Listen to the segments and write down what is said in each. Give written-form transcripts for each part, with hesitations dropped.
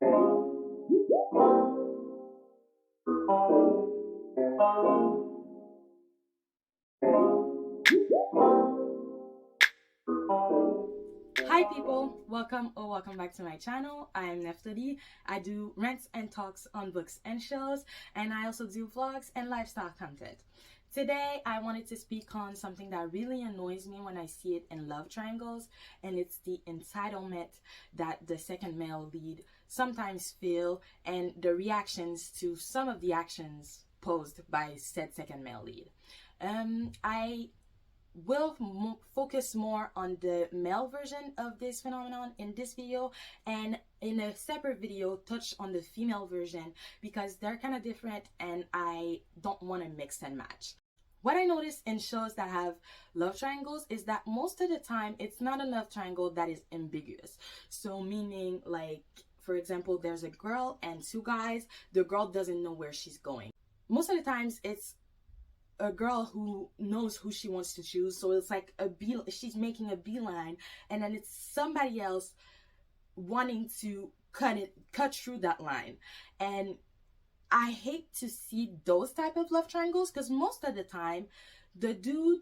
Hi people, welcome back to my channel. I am Neftali. I do rants and talks on books and shows, and I also do vlogs and lifestyle content. Today I wanted to speak on something that really annoys me when I see it in love triangles, and it's the entitlement that the second male lead sometimes feel and the reactions to some of the actions posed by said second male lead. I will focus more on the male version of this phenomenon in this video, and in a separate video touch on the female version because they're kind of different and I don't want to mix and match. What I notice in shows that have love triangles is that most of the time it's not a love triangle that is ambiguous. So meaning, like, for example, there's a girl and two guys, the girl doesn't know where she's going. Most of the times it's a girl who knows who she wants to choose, so it's like she's making a beeline, and then it's somebody else wanting to cut through that line. And I hate to see those type of love triangles because most of the time the dude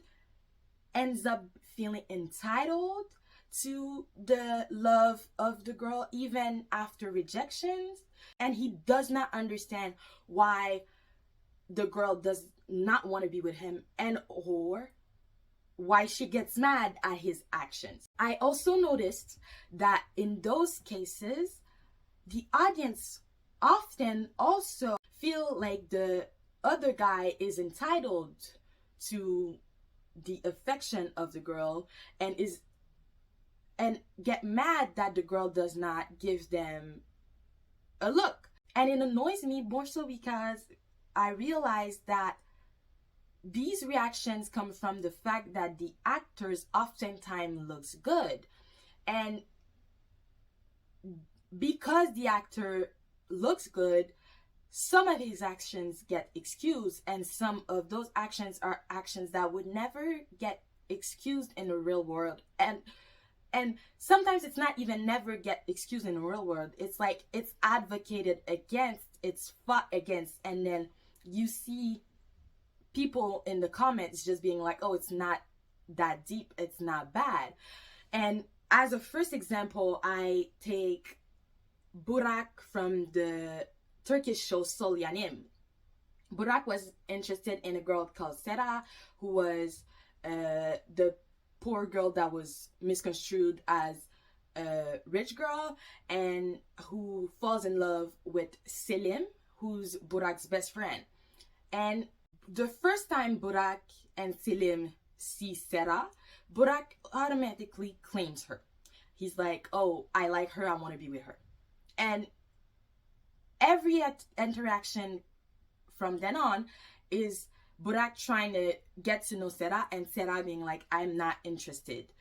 ends up feeling entitled to the love of the girl even after rejections, and he does not understand why the girl does not want to be with him and or why she gets mad at his actions. I also noticed that in those cases the audience often also feel like the other guy is entitled to the affection of the girl and get mad that the girl does not give them a look. And it annoys me more so because I realized that these reactions come from the fact that the actors oftentimes looks good, and because the actor looks good, some of his actions get excused, and some of those actions are actions that would never get excused in the real world. And sometimes it's not even never get excused in the real world. It's like it's advocated against, it's fought against, and then you see people in the comments just being like, oh, it's not that deep, it's not bad. And as a first example, I take Burak from the Turkish show Sol Yanım. Burak was interested in a girl called Sera, who was the poor girl that was misconstrued as a rich girl, and who falls in love with Selim, who's Burak's best friend. And the first time Burak and Selim see Sera, Burak automatically claims her. He's like, oh, I like her, I want to be with her. And every interaction from then on is Burak trying to get to know Sera, and Sera being like, I'm not interested.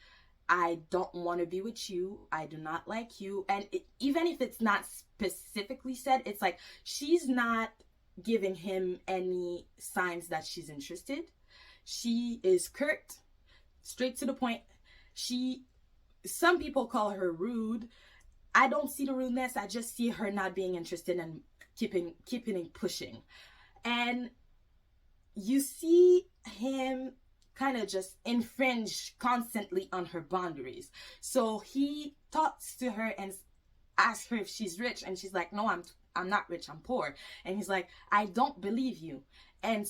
I don't want to be with you. I do not like you. And even if it's not specifically said, it's like she's not giving him any signs that she's interested. She is curt, straight to the point. Some people call her rude. I don't see the rudeness. I just see her not being interested and keeping pushing. And you see him kind of just infringe constantly on her boundaries. So he talks to her and asks her if she's rich, and she's like, no, I'm not rich, I'm poor. And he's like, I don't believe you. And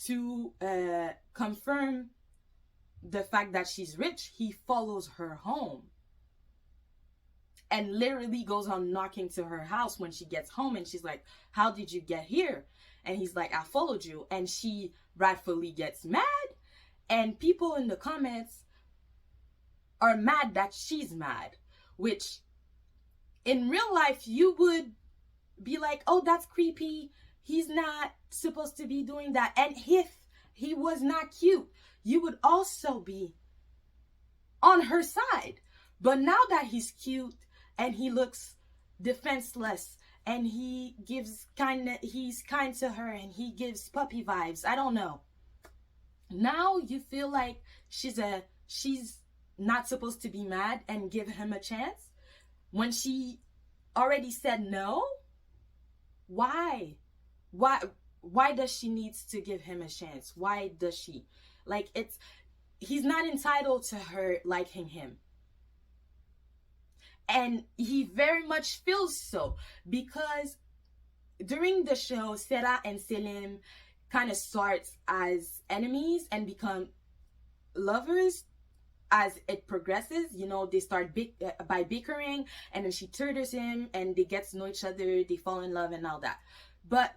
to confirm the fact that she's rich, he follows her home and literally goes on knocking to her house when she gets home, and she's like, how did you get here? And he's like, I followed you. And she rightfully gets mad, and people in the comments are mad that she's mad, which in real life you would be like, oh, that's creepy, he's not supposed to be doing that. And if he was not cute, you would also be on her side. But now that he's cute and he looks defenseless and he's kind to her and he gives puppy vibes, I don't know, now you feel like she's not supposed to be mad and give him a chance. when she already said no? Why does she needs to give him a chance? Why does she? Like, he's not entitled to her liking him. And he very much feels so, because during the show, Sera and Selim kind of start as enemies and become lovers as it progresses. You know, they start by bickering, and then she tutors him, and they get to know each other, they fall in love and all that. But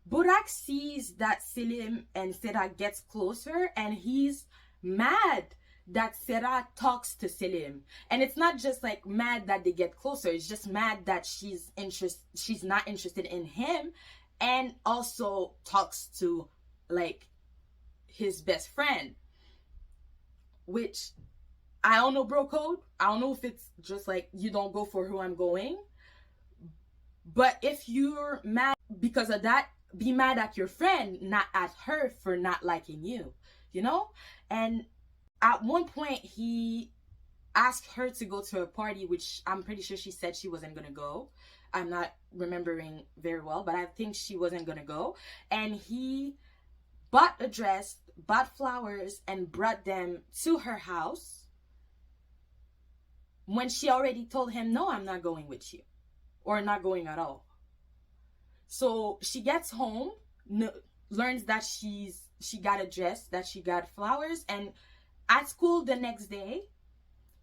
Burak sees that Selim and Sera gets closer, and he's mad that Sera talks to Selim. And it's not just like mad that they get closer, it's just mad that she's not interested in him, and also talks to like his best friend. Which, I don't know, bro code. I don't know if it's just like, you don't go for who I'm going. But if you're mad because of that, be mad at your friend, not at her for not liking you, you know? And at one point, he asked her to go to a party, which I'm pretty sure she said she wasn't going to go. I'm not remembering very well, but I think she wasn't going to go. And he bought a dress, bought flowers, and brought them to her house when she already told him, no, I'm not going with you, or not going at all. So she gets home, learns that she got a dress, that she got flowers, and at school the next day,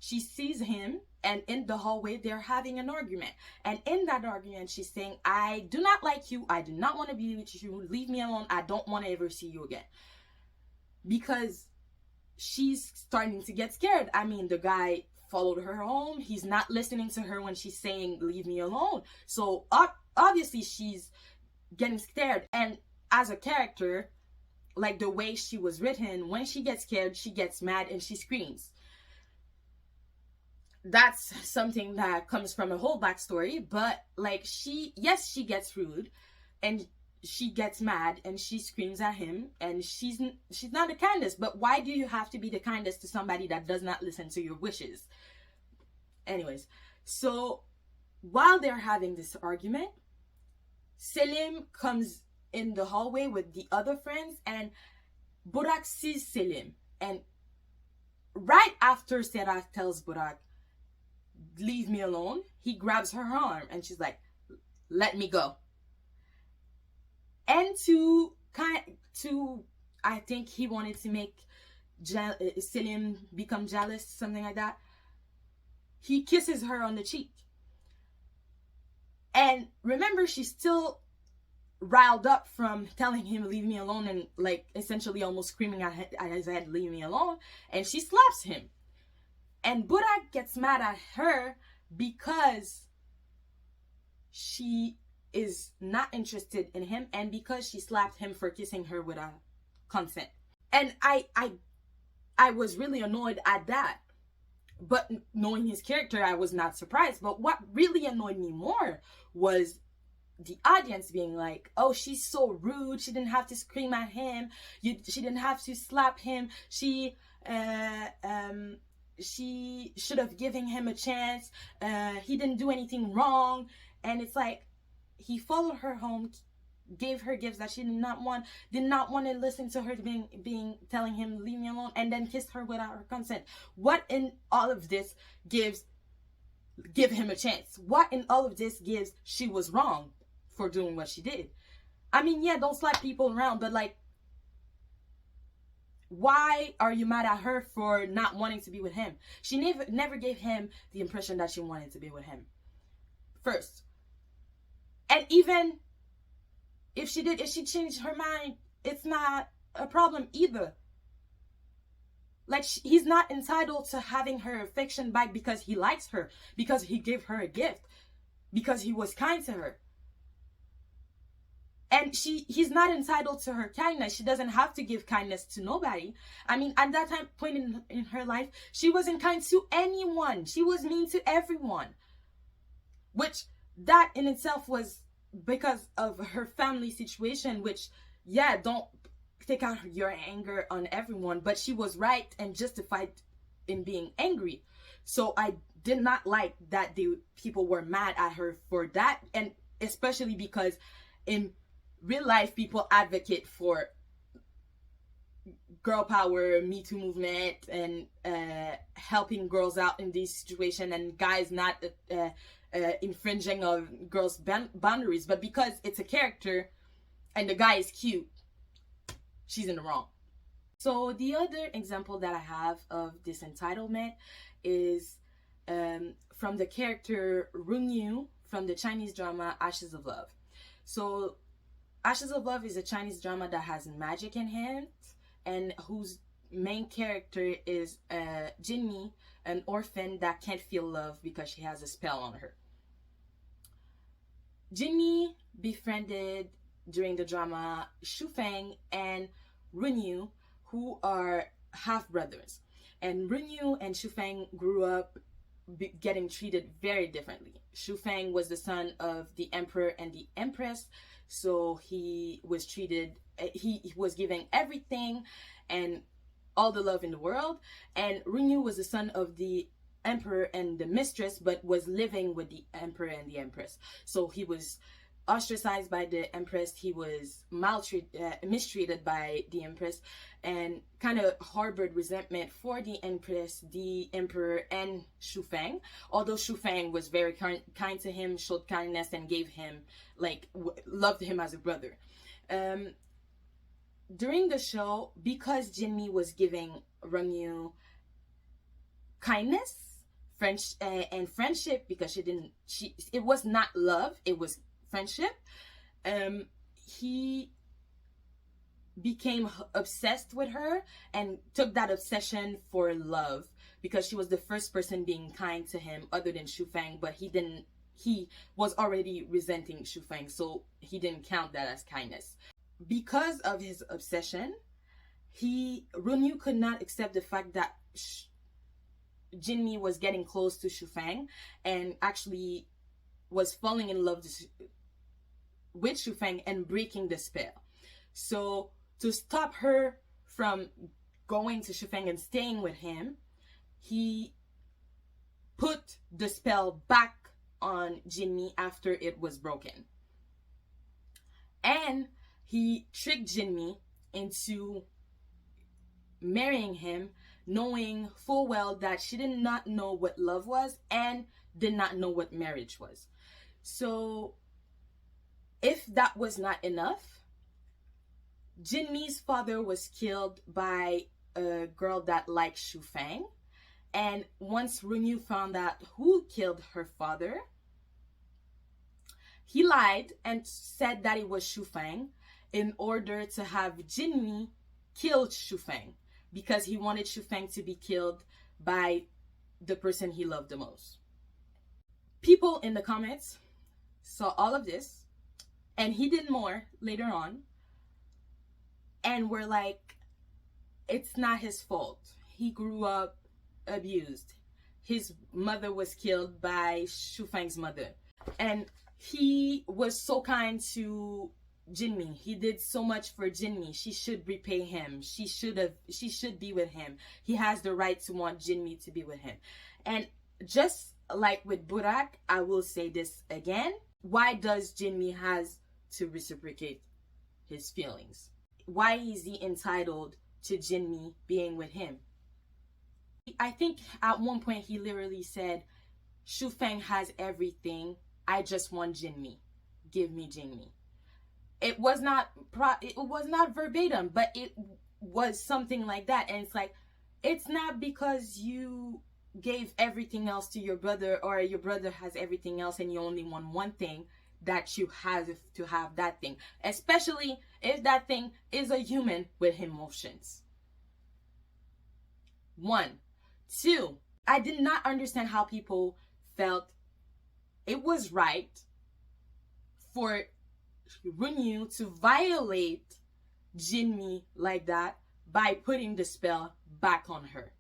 she sees him, and in the hallway, they're having an argument. And in that argument, she's saying, I do not like you. I do not want to be with you. Leave me alone. I don't want to ever see you again. Because she's starting to get scared. I mean, the guy followed her home. He's not listening to her when she's saying, leave me alone. So obviously, she's getting scared. And as a character, like the way she was written, when she gets scared, she gets mad and she screams. That's something that comes from a whole backstory, but like she gets rude and she gets mad and she screams at him, and she's not the kindest. But why do you have to be the kindest to somebody that does not listen to your wishes? Anyways, so while they're having this argument, Selim comes in the hallway with the other friends, and Burak sees Selim, and right after Sera tells Burak, leave me alone, he grabs her arm and she's like, let me go. And I think he wanted to make Selim become jealous, something like that. He kisses her on the cheek. And remember, she's still riled up from telling him, leave me alone, and like essentially almost screaming at his head, leave me alone. And she slaps him. And Burak gets mad at her because she is not interested in him, and because she slapped him for kissing her without consent. And I was really annoyed at that. But knowing his character, I was not surprised. But what really annoyed me more was the audience being like, oh, she's so rude. She didn't have to scream at him. She didn't have to slap him. She should have given him a chance. He didn't do anything wrong. And it's like, he followed her home, gave her gifts that she did not want to listen to her telling him, leave me alone, and then kissed her without her consent. What in all of this give him a chance? What in all of this gives she was wrong for doing what she did? I mean, yeah, don't slap people around, but like, why are you mad at her for not wanting to be with him? She never gave him the impression that she wanted to be with him. First. And even if she changed her mind, it's not a problem either. Like, he's not entitled to having her affection back because he likes her, because he gave her a gift, because he was kind to her. And he's not entitled to her kindness. She doesn't have to give kindness to nobody. I mean, at that point in her life, she wasn't kind to anyone. She was mean to everyone. Which, that in itself was because of her family situation, which, yeah, don't take out your anger on everyone, but she was right and justified in being angry. So I did not like that the people were mad at her for that, and especially because in real life people advocate for girl power, Me Too movement, and helping girls out in these situations, and guys not infringing of girls' boundaries. But because it's a character and the guy is cute, she's in the wrong. So the other example that I have of this entitlement is from the character Runyu from the Chinese drama Ashes of Love. So Ashes of Love is a Chinese drama that has magic in it, and whose main character is Jinmi, an orphan that can't feel love because she has a spell on her. Jinmi befriended during the drama Shufeng and Runyu, who are half brothers. And Runyu and Shufeng grew up getting treated very differently. Shufeng was the son of the emperor and the empress, so he was treated, he was given everything and all the love in the world. And Runyu was the son of the emperor and the mistress, but was living with the emperor and the empress. So he was ostracized by the empress, he was mistreated by the empress, and kind of harbored resentment for the empress, the emperor, and Shufeng. Although Shufeng was very kind to him, showed kindness, and gave him, like, loved him as a brother. During the show, because Jinmi was giving Runyu kindness, and friendship, because it was not love, it was friendship, he became obsessed with her and took that obsession for love, because she was the first person being kind to him other than Shufeng, but he was already resenting Shufeng, so he didn't count that as kindness. Because of his obsession, Runyu could not accept the fact that Jinmi was getting close to Shufeng and actually was falling in love with Shufeng and breaking the spell. So to stop her from going to Shufeng and staying with him, he put the spell back on Jinmi after it was broken. And he tricked Jinmi into marrying him, knowing full well that she did not know what love was and did not know what marriage was. So if that was not enough, Jinmi's father was killed by a girl that liked Shufeng. And once Runyu found out who killed her father, he lied and said that it was Shufeng in order to have Jinmi kill Shufeng, because he wanted Shufeng to be killed by the person he loved the most. People in the comments saw all of this, and he did more later on, and were like, it's not his fault. He grew up abused. His mother was killed by Shufeng's mother. And he was so kind to Jinmi. He did so much for Jinmi. She should repay him. She should be with him. He has the right to want Jinmi to be with him. And just like with Burak, I will say this again. Why does Jinmi has to reciprocate his feelings? Why is he entitled to Jinmi being with him? I think at one point he literally said, Shufeng has everything. I just want Jinmi. Give me Jinmi. It was not verbatim, but it was something like that. And it's like, it's not because you gave everything else to your brother, or your brother has everything else and you only want one thing, that you have to have that thing, especially if that thing is a human with emotions. 1. 2, I did not understand how people felt it was right for Runyu to violate Jinmi like that by putting the spell back on her.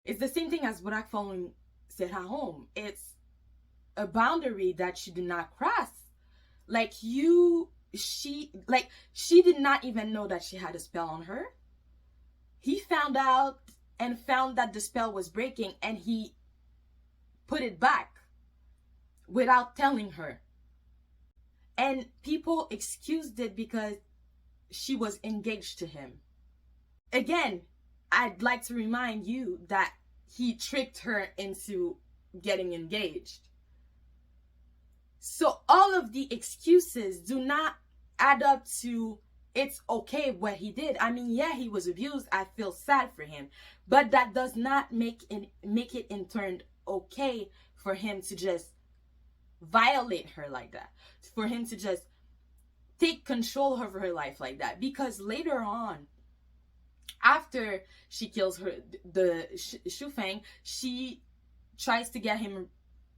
It's the same thing as Burak following Serahom. It's a boundary that she did not cross. She did not even know that she had a spell on her. He found out and found that the spell was breaking, and he put it back without telling her. And people excused it because she was engaged to him. Again, I'd like to remind you that he tricked her into getting engaged. So all of the excuses do not add up to it's okay what he did. I mean, yeah, he was abused. I feel sad for him. But that does not make it in turn okay for him to just violate her like that. For him to just take control of her life like that. Because later on, after she kills the Shufeng, she tries to get him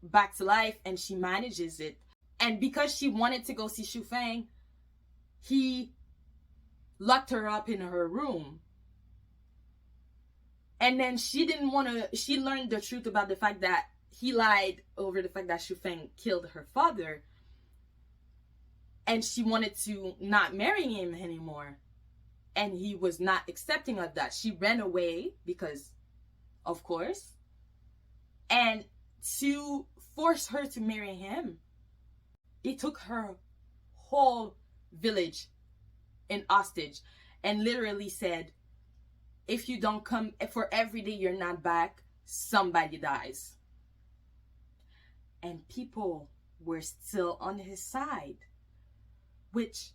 back to life and she manages it. And because she wanted to go see Shufeng, he locked her up in her room. And then she learned the truth about the fact that he lied over the fact that Shufeng killed her father. And she wanted to not marry him anymore. And he was not accepting of that. She ran away because, of course. And to force her to marry him, it took her whole village in hostage and literally said, if you don't come, for every day you're not back, somebody dies. And people were still on his side, which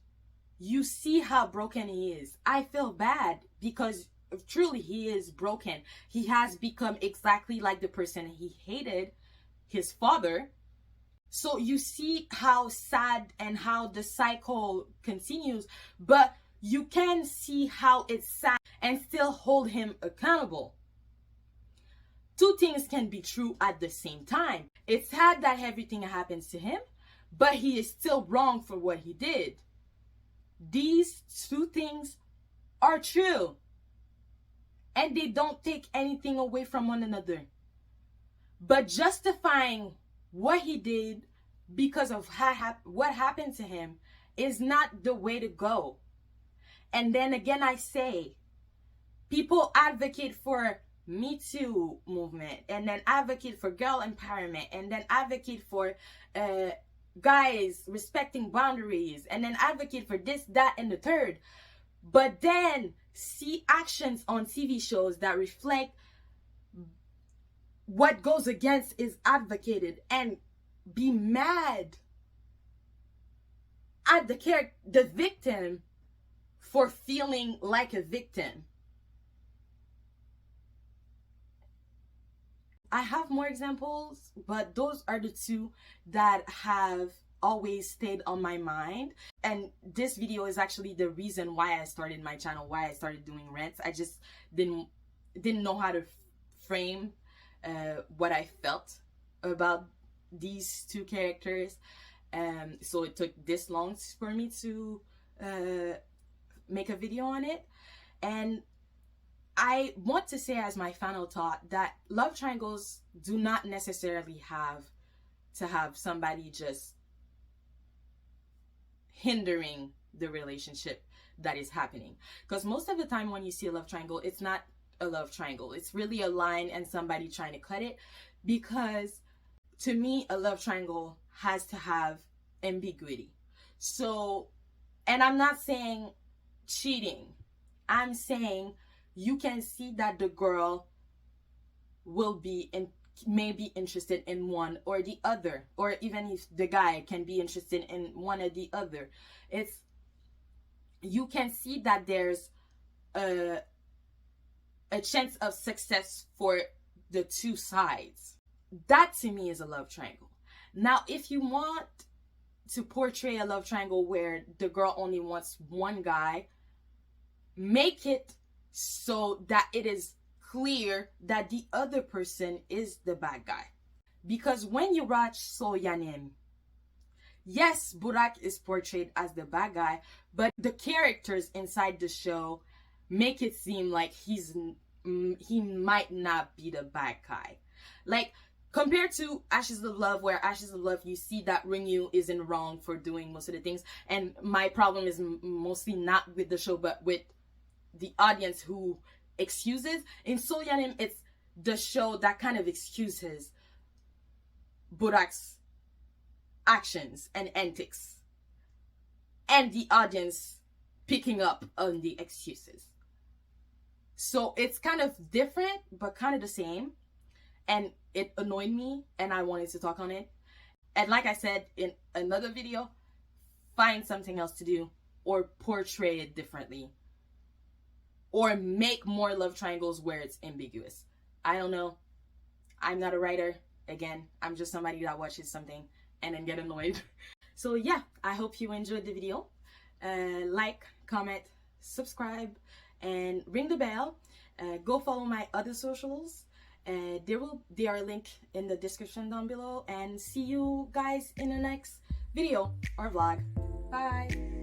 you see how broken he is. I feel bad because truly he is broken. He has become exactly like the person he hated, his father. So you see how sad and how the cycle continues, but you can see how it's sad and still hold him accountable. Two things can be true at the same time. It's sad that everything happens to him, but he is still wrong for what he did. These two things are true, and they don't take anything away from one another. But justifying what he did because of what happened to him is not the way to go. And then again, I say, people advocate for Me Too movement, and then advocate for girl empowerment, and then advocate for guys respecting boundaries, and then advocate for this, that, and the third. But then see actions on TV shows that reflect what goes against is advocated and be mad at the victim for feeling like a victim. I have more examples, but those are the two that have always stayed on my mind. And this video is actually the reason why I started my channel, why I started doing rants. I just didn't know how to frame what I felt about these two characters. So it took this long for me to make a video on it. And I want to say as my final thought that love triangles do not necessarily have to have somebody just hindering the relationship that is happening. Because most of the time when you see a love triangle, it's not a love triangle. It's really a line and somebody trying to cut it. Because to me, a love triangle has to have ambiguity. So, and I'm not saying cheating. I'm saying you can see that the girl may be interested in one or the other, or even if the guy can be interested in one or the other. You can see that there's a chance of success for the two sides. That to me is a love triangle. Now, if you want to portray a love triangle where the girl only wants one guy, make it so that it is clear that the other person is the bad guy. Because when you watch Sol Yanım, yes, Burak is portrayed as the bad guy, but the characters inside the show make it seem like he might not be the bad guy. Like, compared to Ashes of Love, where Ashes of Love, you see that Runyu isn't wrong for doing most of the things. And my problem is mostly not with the show, but with the audience who excuses. In Sol Yanım, it's the show that kind of excuses Burak's actions and antics, and the audience picking up on the excuses. So it's kind of different, but kind of the same. And it annoyed me, and I wanted to talk on it. And like I said in another video, find something else to do, or portray it differently, or make more love triangles where it's ambiguous. I don't know. I'm not a writer. Again, I'm just somebody that watches something and then get annoyed. So yeah, I hope you enjoyed the video. Like, comment, subscribe, and ring the bell. Go follow my other socials. They are linked in the description down below. And see you guys in the next video or vlog. Bye.